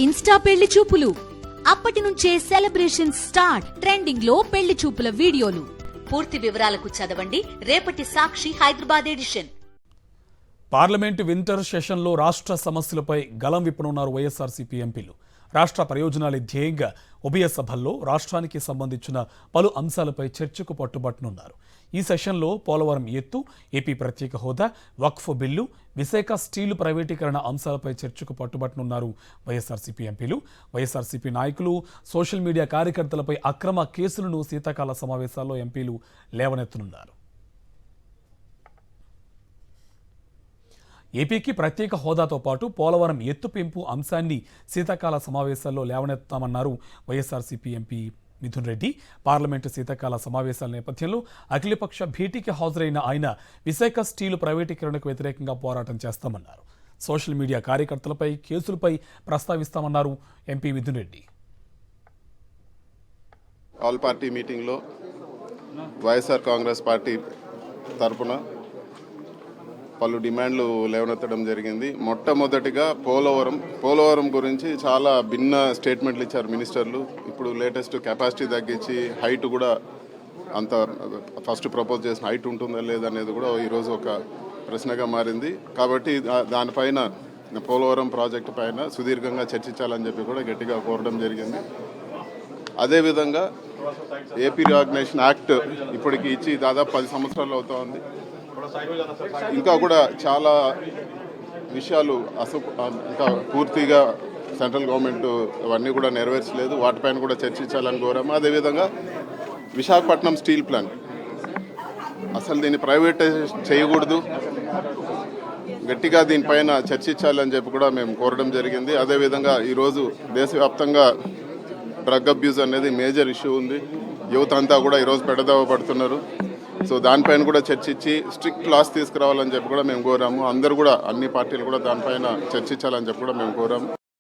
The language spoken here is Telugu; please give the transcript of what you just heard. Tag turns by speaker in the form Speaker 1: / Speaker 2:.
Speaker 1: ఇన్స్టా పెళ్లి చూపులు అప్పటి నుంచే సెలబ్రేషన్ స్టార్ట్. ట్రెండింగ్ లో పెళ్లి చూపుల వీడియోలు. పూర్తి వివరాలకు చదవండి రేపటి Sakshi Hyderabad edition.
Speaker 2: Parliament winter సెషన్లో రాష్ట్ర సమస్యలపై గలం విప్పనున్నారు వైఎస్ఆర్సీపీ ఎంపీలు. రాష్ట్ర ప్రయోజనాల ధ్యేయంగా ఉభయ సభల్లో రాష్ట్రానికి సంబంధించిన పలు అంశాలపై చర్చకు పట్టుబట్టనున్నారు. ఈ సెషన్లో పోలవరం ఎత్తు, ఏపీ ప్రత్యేక హోదా, వక్ఫ్ బిల్లు, విశాఖ స్టీలు ప్రైవేటీకరణ అంశాలపై చర్చకు పట్టుబట్టనున్నారు వైఎస్ఆర్సీపీ ఎంపీలు. వైఎస్ఆర్సీపీ నాయకులు, సోషల్ మీడియా కార్యకర్తలపై అక్రమ కేసులను శీతాకాల సమావేశాల్లో ఎంపీలు లేవనెత్తనున్నారు. ఏపీకి ప్రత్యేక హోదాతో పాటు పోలవరం ఎత్తు పెంపు అంశాన్ని శీతాకాల సమావేశాల్లో లేవనెత్తామన్నారు వైఎస్ఆర్సీపీ ఎంపీ మిథున్ రెడ్డి. పార్లమెంటు శీతాకాల సమావేశాల నేపథ్యంలో అఖిలపక్ష భేటీకి హాజరైన ఆయన విశాఖ స్టీలు ప్రైవేటీకరణకు వ్యతిరేకంగా పోరాటం చేస్తామన్నారు. సోషల్ మీడియా కార్యకర్తలపై కేసులపై ప్రస్తావిస్తామన్నారు MP Mithun Reddy.
Speaker 3: All party మీటింగ్లో వైఎస్ఆర్ కాంగ్రెస్ పార్టీ తరఫున పలు డిమాండ్లు లేవనెత్తడం జరిగింది. మొట్టమొదటిగా పోలవరం గురించి చాలా భిన్న స్టేట్మెంట్లు ఇచ్చారు మినిస్టర్లు. ఇప్పుడు లేటెస్ట్ కెపాసిటీ తగ్గించి హైట్ కూడా అంత ఫస్ట్ ప్రపోజ్ చేసిన హైట్ ఉంటుందా లేదనేది కూడా ఈరోజు ఒక ప్రశ్నగా మారింది. కాబట్టి దానిపైన పోలవరం ప్రాజెక్టు పైన సుదీర్ఘంగా చర్చించాలని చెప్పి కూడా గట్టిగా కోరడం జరిగింది. అదేవిధంగా ఏపీ రీఆర్గనైజేషన్ యాక్ట్ ఇప్పటికి ఇచ్చి దాదాపు 10 సంవత్సరాలు అవుతా ఉంది. ఇంకా కూడా చాలా విషయాలు ఇంకా పూర్తిగా సెంట్రల్ గవర్నమెంట్ అవన్నీ కూడా నెరవేర్చలేదు. వాటిపైన కూడా చర్చించాలని కోరాము. అదేవిధంగా విశాఖపట్నం స్టీల్ ప్లాంట్ అసలు దీన్ని ప్రైవేటైజేషన్ చేయకూడదు, గట్టిగా దీనిపైన చర్చించాలని చెప్పి కూడా మేము కోరడం జరిగింది. అదేవిధంగా ఈరోజు దేశవ్యాప్తంగా డ్రగ్ అబ్యూజ్ అనేది మేజర్ ఇష్యూ ఉంది. యువత అంతా కూడా ఈరోజు పెడదవ పడుతున్నారు. సో దానిపైన కూడా చర్చించి స్ట్రిక్ట్ లాస్ తీసుకురావాలని చెప్పి కూడా మేము కోరాము. అందరూ కూడా అన్ని పార్టీలు కూడా దానిపైన చర్చించాలని చెప్పి కూడా మేము కోరాము.